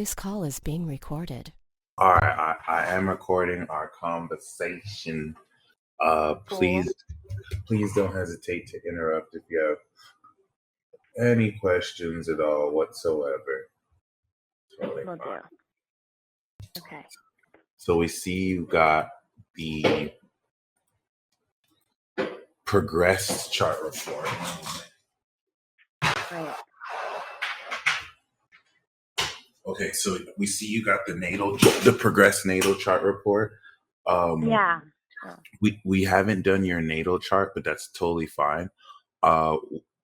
This call is being recorded. All right, I am recording our conversation. Cool. Please don't hesitate to interrupt if you have any questions at all whatsoever. Totally Will fine. do. Okay. So we see you got the progressed chart report. Right. Okay, so we see you got the progressed natal chart report. Yeah. We haven't done your natal chart, but that's totally fine. Uh,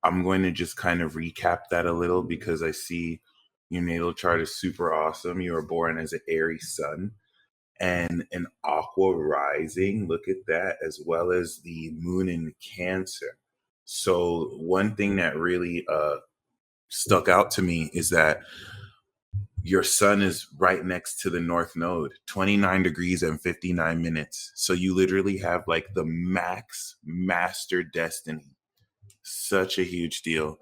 I'm going to just kind of recap that a little because I see your natal chart is super awesome. You were born as an Aries sun and an Aqua rising. Look at that, as well as the moon in Cancer. So one thing that really stuck out to me is that your sun is right next to the north node, 29 degrees and 59 minutes. So you literally have like the max master destiny. Such a huge deal.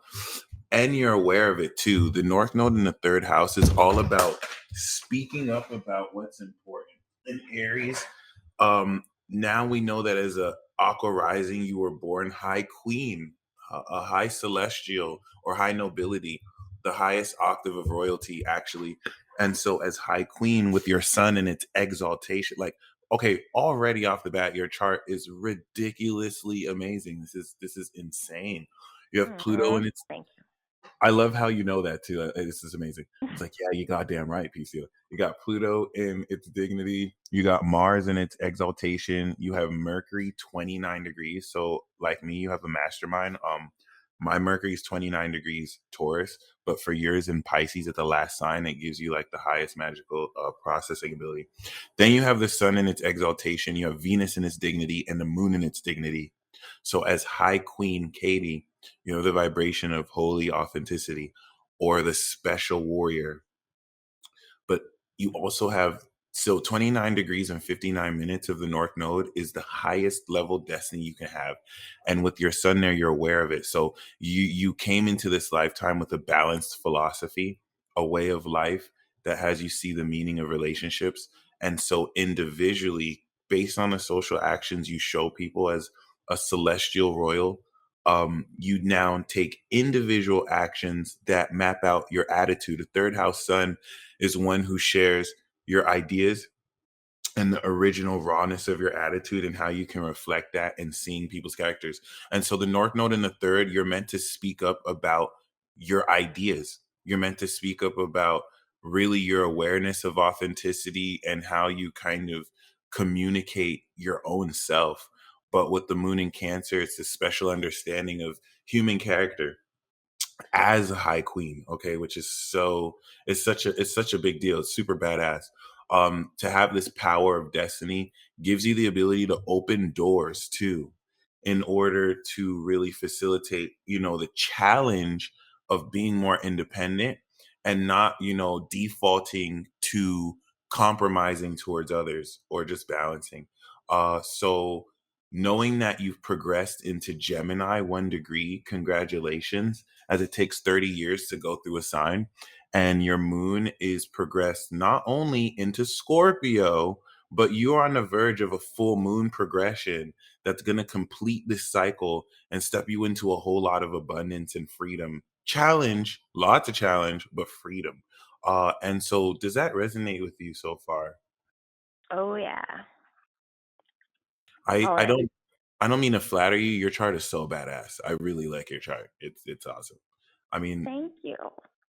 And you're aware of it too. The north node in the third house is all about speaking up about what's important. In Aries, now we know that as a aqua rising, you were born high queen, a high celestial or high nobility, the highest octave of royalty, actually. And so, as high queen with your sun and its exaltation, like, okay, already off the bat, your chart is ridiculously amazing. This is insane. You have Pluto in its. Thank I love how you know that too. This is amazing. It's like, yeah, you goddamn right, PCO. You got Pluto in its dignity. You got Mars in its exaltation. You have Mercury 29 degrees. So, like me, you have a mastermind. My Mercury is 29 degrees Taurus, but for yours in Pisces at the last sign, it gives you like the highest magical processing ability. Then you have the Sun in its exaltation. You have Venus in its dignity and the Moon in its dignity. So, as High Queen Katie, you know, the vibration of holy authenticity or the special warrior. But you also have, so 29 degrees and 59 minutes of the north node is the highest level destiny you can have. And with your sun there, you're aware of it. So you came into this lifetime with a balanced philosophy, a way of life that has you see the meaning of relationships. And so individually, based on the social actions you show people as a celestial royal, you now take individual actions that map out your attitude. A third house sun is one who shares your ideas and the original rawness of your attitude and how you can reflect that in seeing people's characters. And so the north node and the third, you're meant to speak up about your ideas. You're meant to speak up about really your awareness of authenticity and how you kind of communicate your own self. But with the moon in Cancer, it's a special understanding of human character as a high queen, okay, which is so, it's such a big deal. It's super badass. To have this power of destiny gives you the ability to open doors too, in order to really facilitate, you know, the challenge of being more independent and not, you know, defaulting to compromising towards others or just balancing. So knowing that you've progressed into Gemini 1 degree, congratulations, as it takes 30 years to go through a sign. And your moon is progressed not only into Scorpio, but you're on the verge of a full moon progression that's going to complete this cycle and step you into a whole lot of abundance and freedom. Challenge, lots of challenge, but freedom. And so, does that resonate with you so far? Oh yeah. I Already. don't mean to flatter you. Your chart is so badass. I really like your chart. It's awesome. I mean, Thank you.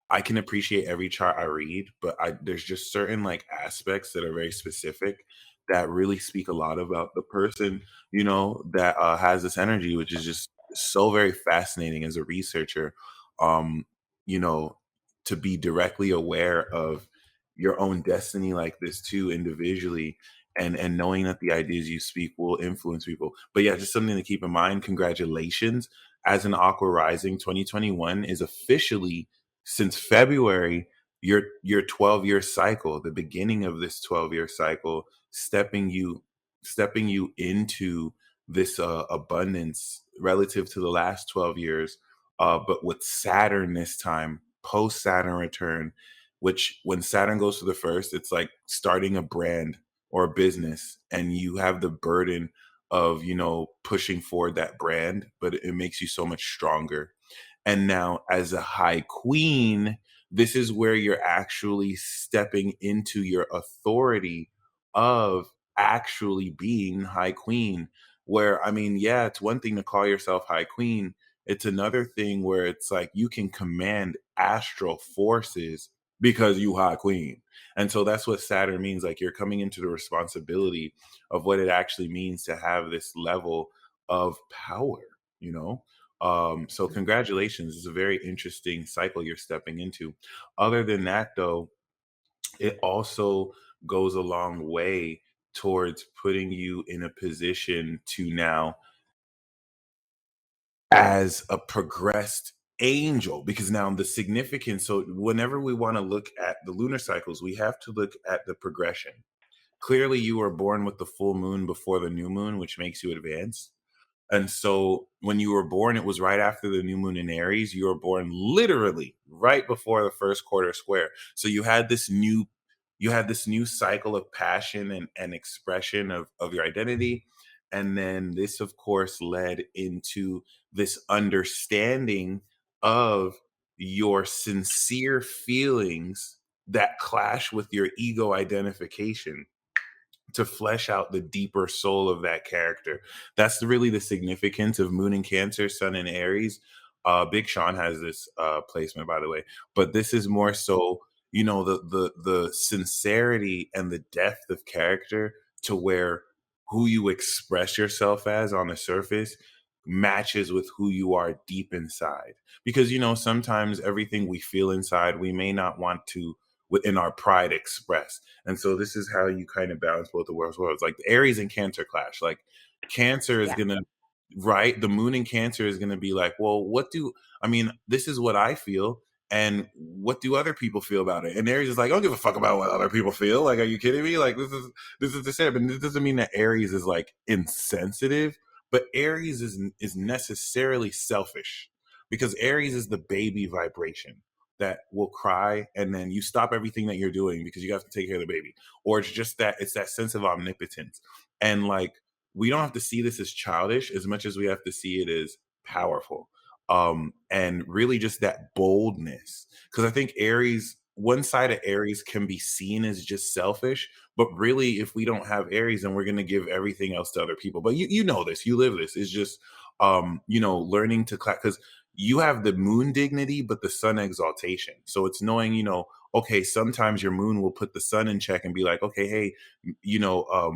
I can appreciate every chart I read, but there's just certain like aspects that are very specific that really speak a lot about the person, you know, that has this energy, which is just so very fascinating as a researcher. Um, you know, to be directly aware of your own destiny like this too, individually, and knowing that the ideas you speak will influence people. But yeah, just something to keep in mind. Congratulations. As an Aqua Rising, 2021 is officially, since February, your 12-year cycle, the beginning of this 12-year cycle, stepping you into this abundance relative to the last 12 years, but with Saturn this time, post Saturn return, which when Saturn goes to the first, it's like starting a brand or a business, and you have the burden of, pushing forward that brand, but it makes you so much stronger. And now, as a high queen, this is where you're actually stepping into your authority of actually being high queen. Where, I mean, yeah, it's one thing to call yourself high queen. It's another thing where it's like you can command astral forces because you high queen. And so that's what Saturn means. Like, you're coming into the responsibility of what it actually means to have this level of power, you know? So congratulations. It's a very interesting cycle you're stepping into. Other than that, though, it also goes a long way towards putting you in a position to now, as a progressed angel, because now the significance, so whenever we want to look at the lunar cycles, we have to look at the progression. Clearly, you were born with the full moon before the new moon, which makes you advanced. And so when you were born, it was right after the new moon in Aries. You were born literally right before the first quarter square. So you had this new cycle of passion and expression of your identity. And then this, of course, led into this understanding of your sincere feelings that clash with your ego identification, to flesh out the deeper soul of that character. That's really the significance of Moon in Cancer, Sun in Aries. Big Sean has this placement, by the way, but this is more so, the sincerity and the depth of character, to where who you express yourself as on the surface matches with who you are deep inside. Because sometimes everything we feel inside, we may not want to, within our pride, express. And so this is how you kind of balance both the worlds. Like the Aries and Cancer clash. Like Cancer is Yeah. gonna, right? The moon in Cancer is gonna be like, well, this is what I feel, and what do other people feel about it? And Aries is like, I don't give a fuck about what other people feel. Like, are you kidding me? Like, this is the same. But this doesn't mean that Aries is like insensitive, but Aries is necessarily selfish, because Aries is the baby vibration that will cry, and then you stop everything that you're doing because you have to take care of the baby. Or it's that sense of omnipotence. And like, we don't have to see this as childish as much as we have to see it as powerful. And really just that boldness. Because I think Aries, one side of Aries can be seen as just selfish, but really, if we don't have Aries, then we're going to give everything else to other people. But you know this, you live this. It's just learning to clap, because you have the moon dignity, but the sun exaltation. So it's knowing, okay, sometimes your moon will put the sun in check and be like, okay, hey, you know,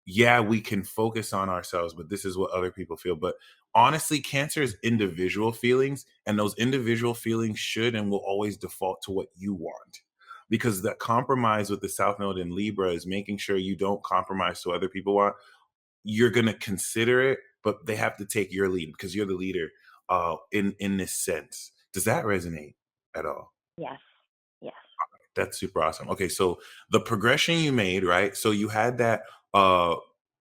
yeah, we can focus on ourselves, but this is what other people feel. But honestly, Cancer is individual feelings, and those individual feelings should and will always default to what you want. Because that compromise with the South Node in Libra is making sure you don't compromise to what other people want. You're gonna consider it, but they have to take your lead because you're the leader. In this sense, does that resonate at all? Yes. Yes. That's super awesome. Okay, so the progression you made, right? So you had that uh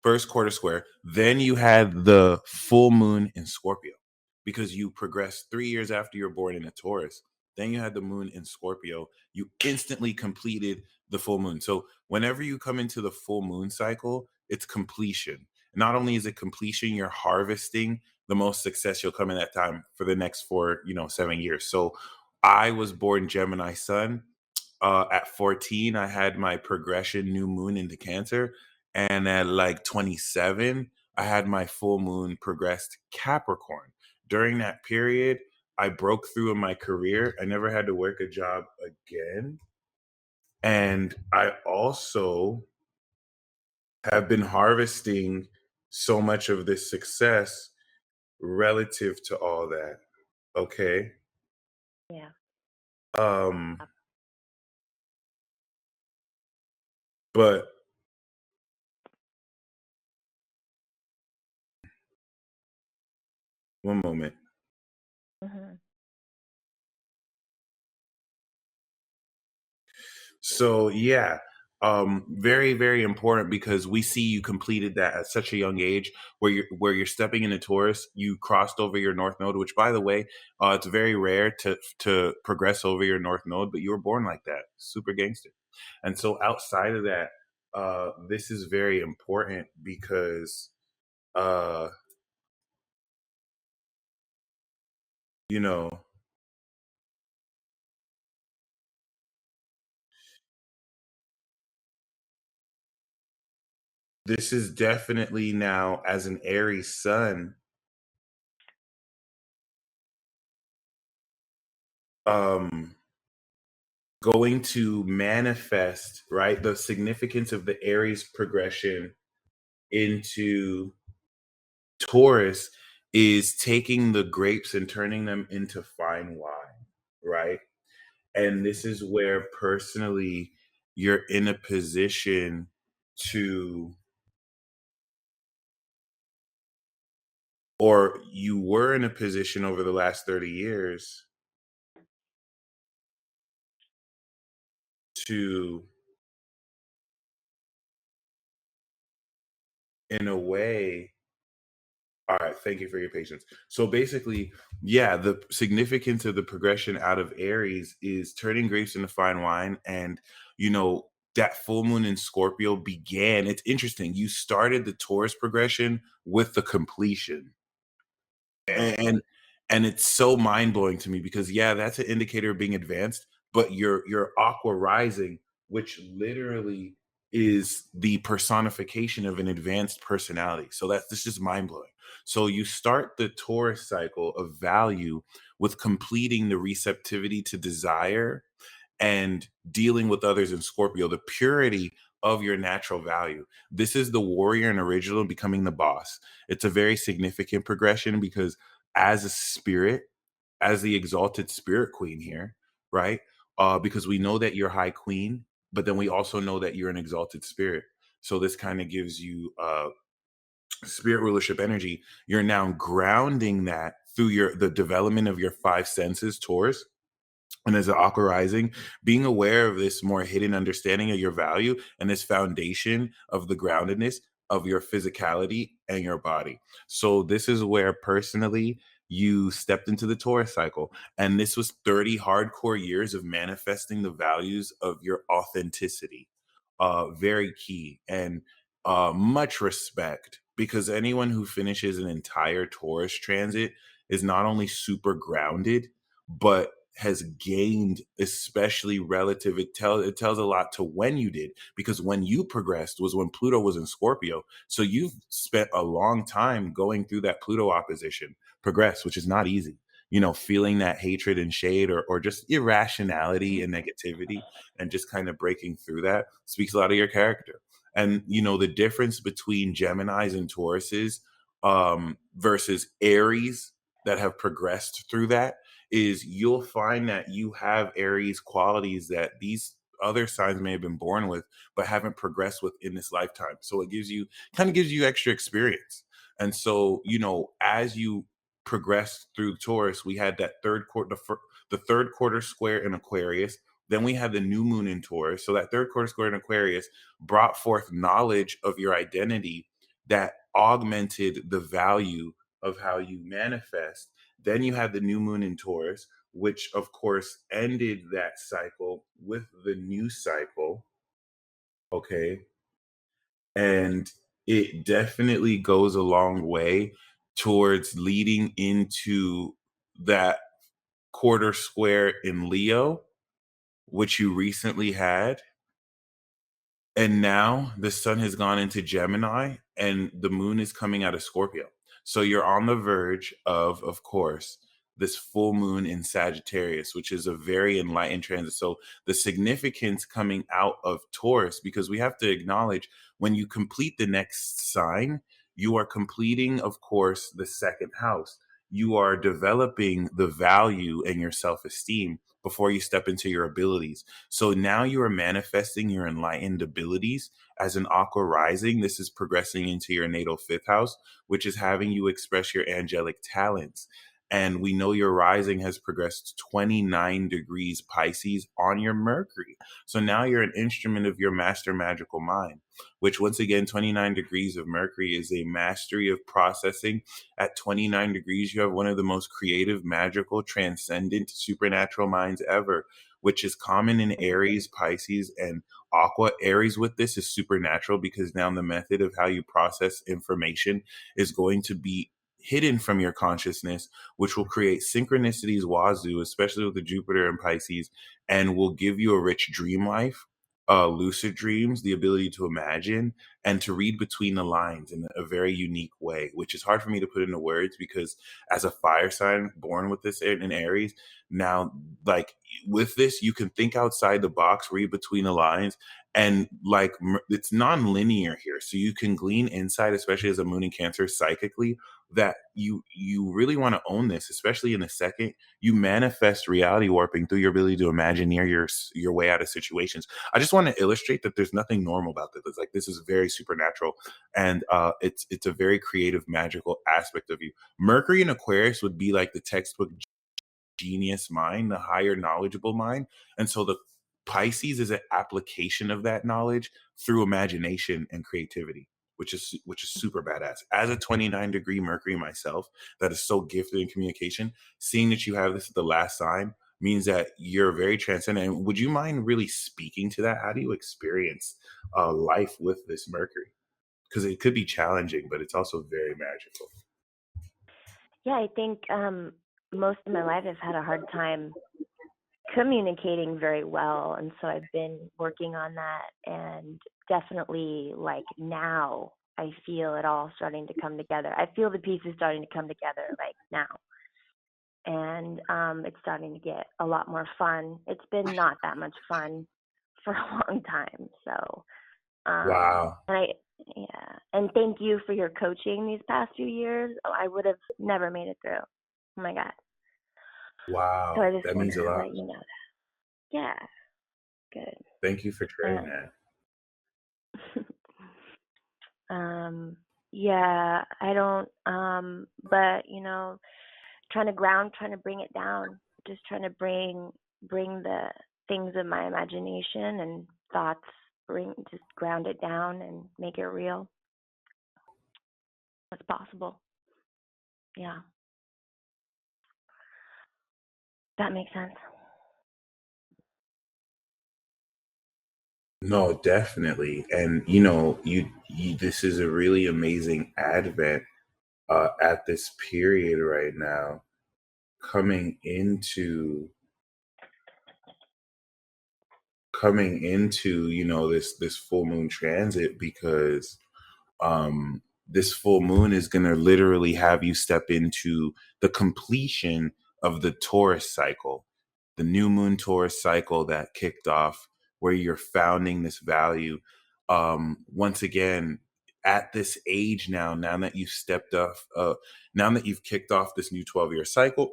first quarter square, then you had the full moon in Scorpio, because you progressed 3 years after you were born in a Taurus. Then you had the moon in Scorpio. You instantly completed the full moon. So whenever you come into the full moon cycle, it's completion. Not only is it completion, you're harvesting the most success you'll come in that time for the next 7 years. So I was born Gemini sun. At 14, I had my progression new moon into Cancer. And at like 27, I had my full moon progressed Capricorn. During that period, I broke through in my career. I never had to work a job again. And I also have been harvesting so much of this success relative to all that. Okay. Yeah. Um, but one moment. Hmm. So yeah. Very, very important because we see you completed that at such a young age where you're stepping into Taurus. You crossed over your North Node, which, by the way, it's very rare to progress over your North Node, but you were born like that, super gangster. And so outside of that, this is very important because uh, you know this is definitely now as an Aries sun. Um, Going to manifest, right? The significance of the Aries progression into Taurus is taking the grapes and turning them into fine wine, right? And this is where personally you're in a position to, or you were in a position over the last 30 years to, in a way, all right, thank you for your patience. So basically, yeah, the significance of the progression out of Aries is turning grapes into fine wine. And, you know, that full moon in Scorpio began. It's interesting. You started the Taurus progression with the completion Yeah. and it's so mind-blowing to me because yeah, that's an indicator of being advanced, but your aqua rising, which literally is the personification of an advanced personality, so that's this is mind-blowing. So you start the Taurus cycle of value with completing the receptivity to desire and dealing with others in Scorpio, the purity of your natural value. This is the warrior and original becoming the boss. It's a very significant progression because as a spirit, as the exalted spirit queen here, right? Because we know that you're high queen, but then we also know that you're an exalted spirit. So this kind of gives you spirit rulership energy. You're now grounding that through the development of your five senses, Taurus, and as an aqua rising, being aware of this more hidden understanding of your value and this foundation of the groundedness of your physicality and your body. So this is where personally you stepped into the Taurus cycle. And this was 30 hardcore years of manifesting the values of your authenticity. Very key. And much respect because anyone who finishes an entire Taurus transit is not only super grounded, but has gained, especially relative. It tells a lot to when you did, because when you progressed was when Pluto was in Scorpio. So you've spent a long time going through that Pluto opposition, progress, which is not easy. You know, feeling that hatred and shade or just irrationality and negativity and just kind of breaking through that speaks a lot of your character. And you know, the difference between Geminis and Tauruses versus Aries that have progressed through that is you'll find that you have Aries qualities that these other signs may have been born with, but haven't progressed with in this lifetime. So it gives you extra experience. And so, you know, as you progress through Taurus, we had that the third quarter square in Aquarius. Then we had the new moon in Taurus. So that third quarter square in Aquarius brought forth knowledge of your identity that augmented the value of how you manifest. Then you had the new moon in Taurus, which of course ended that cycle with the new cycle. Okay. And it definitely goes a long way towards leading into that quarter square in Leo, which you recently had. And now the sun has gone into Gemini and the moon is coming out of Scorpio. So you're on the verge of course, this full moon in Sagittarius, which is a very enlightened transit. So the significance coming out of Taurus, because we have to acknowledge when you complete the next sign, you are completing, of course, the second house. You are developing the value and your self esteem before you step into your abilities. So now you are manifesting your enlightened abilities as an aqua rising. This is progressing into your natal fifth house, which is having you express your angelic talents. And we know your rising has progressed 29 degrees Pisces on your Mercury. So now you're an instrument of your master magical mind, which once again, 29 degrees of Mercury is a mastery of processing. At 29 degrees, you have one of the most creative, magical, transcendent, supernatural minds ever, which is common in Aries, Pisces, and Aqua. Aries with this is supernatural because now the method of how you process information is going to be hidden from your consciousness, which will create synchronicities wazoo, especially with the Jupiter and Pisces, and will give you a rich dream life, lucid dreams, the ability to imagine and to read between the lines in a very unique way, which is hard for me to put into words because as a fire sign born with this in Aries, now like with this, you can think outside the box, read between the lines, and like it's non-linear here. So you can glean insight, especially as a moon in Cancer psychically, that you really want to own this, especially in the second you manifest reality warping through your ability to imagineer your way out of situations. I just want to illustrate that there's nothing normal about this. It's like this is very supernatural, and it's a very creative, magical aspect of you. Mercury in Aquarius would be like the textbook genius mind, the higher knowledgeable mind. And so the Pisces is an application of that knowledge through imagination and creativity, which is super badass. As a 29-degree Mercury myself, that is so gifted in communication, seeing that you have this at the last sign means that you're very transcendent. And would you mind really speaking to that? How do you experience life with this Mercury? Because it could be challenging, but it's also very magical. Yeah, I think most of my life I've had a hard time communicating very well, and so I've been working on that, and definitely like now I feel it all starting to come together. I feel the pieces starting to come together like now, and it's starting to get a lot more fun. It's been not that much fun for a long time, so Wow. and yeah, and thank you for your coaching these past few years. Oh, I would have never made it through. Oh my God. So Wow. I just That means wanted a to lot. let you know that. Yeah, good. Thank you for sharing that. Yeah, I don't, but trying to bring it down, just trying to bring the things of my imagination and thoughts, just ground it down and make it real. It's possible. Yeah, that makes sense. No, definitely. And you this is a really amazing advent at this period right now, coming into this full moon transit, because this full moon is going to literally have you step into the completion of the Taurus cycle, the new moon Taurus cycle that kicked off, where you're founding this value. Once again, at this age now that you've stepped off, now that you've kicked off this new 12-year cycle,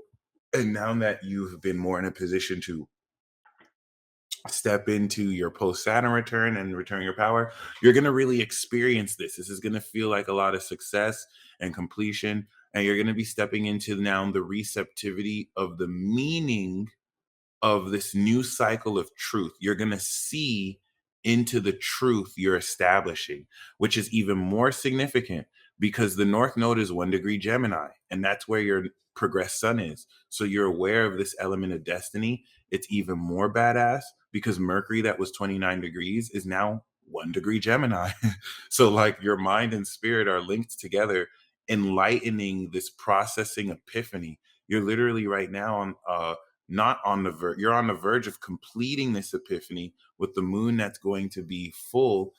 and now that you've been more in a position to step into your post Saturn return and return your power, you're going to really experience this. This is going to feel like a lot of success and completion. And you're going to be stepping into now the receptivity of the meaning of this new cycle of truth. You're going to see into the truth you're establishing, which is even more significant because the North Node is 1 degree Gemini, and that's where your progressed sun is. So you're aware of this element of destiny. It's even more badass because Mercury, that was 29 degrees, is now 1 degree Gemini. So, like, your mind and spirit are linked together, enlightening this processing epiphany. You're literally right now on not on the verge, you're on the verge of completing this epiphany with the moon that's going to be full,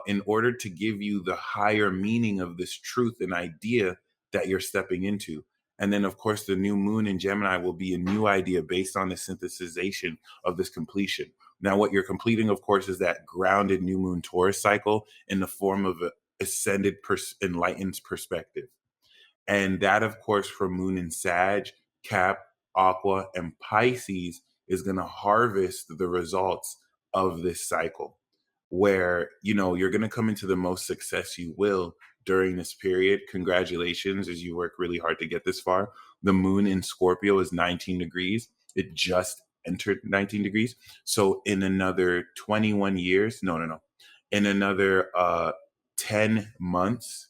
in order to give you the higher meaning of this truth and idea that you're stepping into. And then, of course, the new moon in Gemini will be a new idea based on the synthesization of this completion. Now, what you're completing, of course, is that grounded new moon Taurus cycle in the form of an ascended, enlightened perspective. And that, of course, for Moon and Sag, Cap, Aqua, and Pisces is going to harvest the results of this cycle. where, you're going to come into the most success you will during this period. Congratulations, as you work really hard to get this far. The moon in Scorpio is 19 degrees. It just entered 19 degrees. So in another 21 years, no. In another 10 months,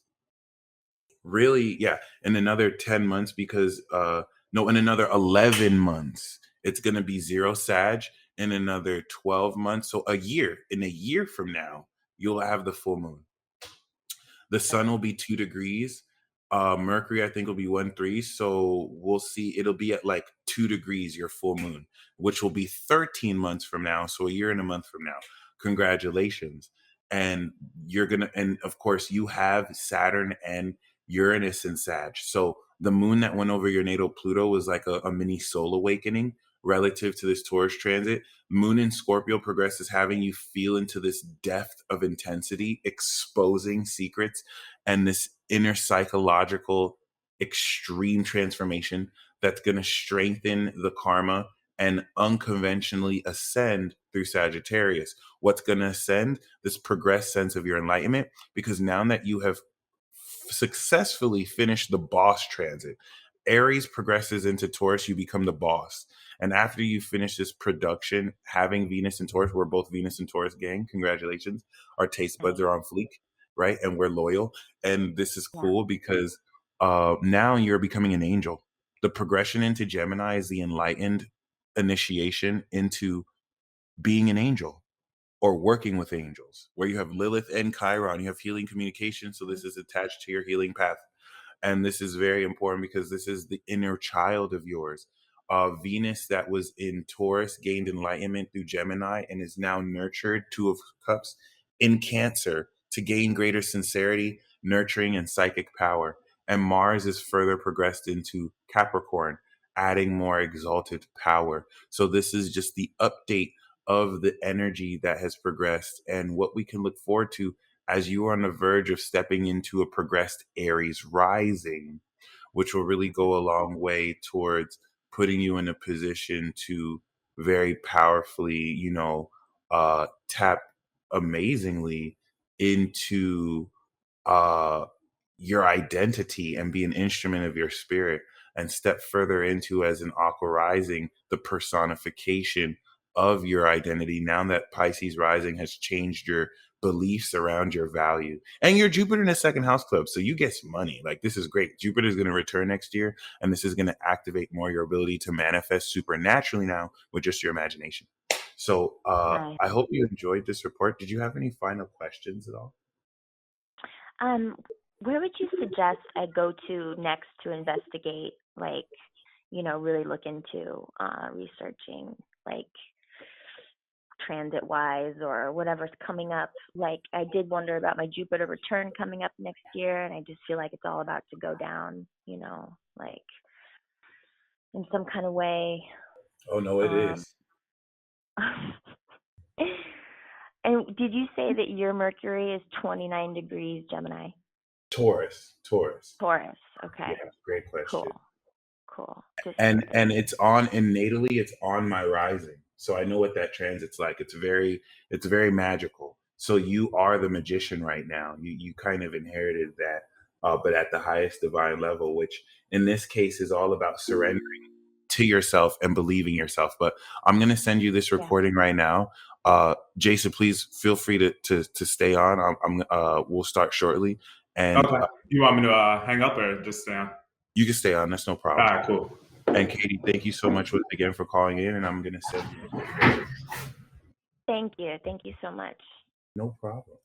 really, yeah, in another 10 months, because no, in another 11 months, it's going to be zero Sag. In another 12 months, so in a year from now, you'll have the full moon. The sun will be 2 degrees. Mercury, I think, will be 1-3. So we'll see. It'll be at like 2 degrees, your full moon, which will be 13 months from now. So a year and a month from now. Congratulations. And and of course, you have Saturn and Uranus in Sag. So the moon that went over your natal Pluto was like a mini soul awakening relative to this Taurus transit. Moon in Scorpio progresses having you feel into this depth of intensity, exposing secrets, and this inner psychological extreme transformation that's going to strengthen the karma and unconventionally ascend through Sagittarius. What's going to ascend? This progressed sense of your enlightenment, because now that you have successfully finished the boss transit, Aries progresses into Taurus, you become the boss. And after you finish this production, having Venus and Taurus, we're both Venus and Taurus gang. Congratulations. Our taste buds are on fleek, right? And we're loyal. And this is cool because now you're becoming an angel. The progression into Gemini is the enlightened initiation into being an angel or working with angels, where you have Lilith and Chiron. You have healing communication. So this is attached to your healing path. And this is very important because this is the inner child of yours. Venus, that was in Taurus, gained enlightenment through Gemini and is now nurtured, Two of Cups, in Cancer to gain greater sincerity, nurturing, and psychic power. And Mars is further progressed into Capricorn, adding more exalted power. So this is just the update of the energy that has progressed and what we can look forward to as you are on the verge of stepping into a progressed Aries rising, which will really go a long way towards putting you in a position to very powerfully, tap amazingly into uh, your identity and be an instrument of your spirit, and step further into, as an aqua rising, the personification of your identity. Now that Pisces rising has changed your beliefs around your value, and your Jupiter in the second house club. So you get some money. Like, this is great. Jupiter is going to return next year, and this is going to activate more your ability to manifest supernaturally now with just your imagination. So Nice. I hope you enjoyed this report. Did you have any final questions at all? Where would you suggest I go to next to investigate, like, really look into researching, like, transit-wise or whatever's coming up? Like, I did wonder about my Jupiter return coming up next year, and I just feel like it's all about to go down, like, in some kind of way. Oh, no, it is. And did you say that your Mercury is 29 degrees Gemini? Taurus. Okay. Yeah, great question. Cool. And it's on, and natally it's on my rising. So I know what that transit's like. It's very magical. So you are the magician right now. You kind of inherited that, but at the highest divine level, which in this case is all about surrendering to yourself and believing yourself. But I'm gonna send you this recording right now. Jason, please feel free to stay on. We'll start shortly. And okay. You want me to hang up or just stay on? You can stay on. That's no problem. All right, cool. And Katie, thank you so much again for calling in. And I'm going to send you. Thank you so much. No problem.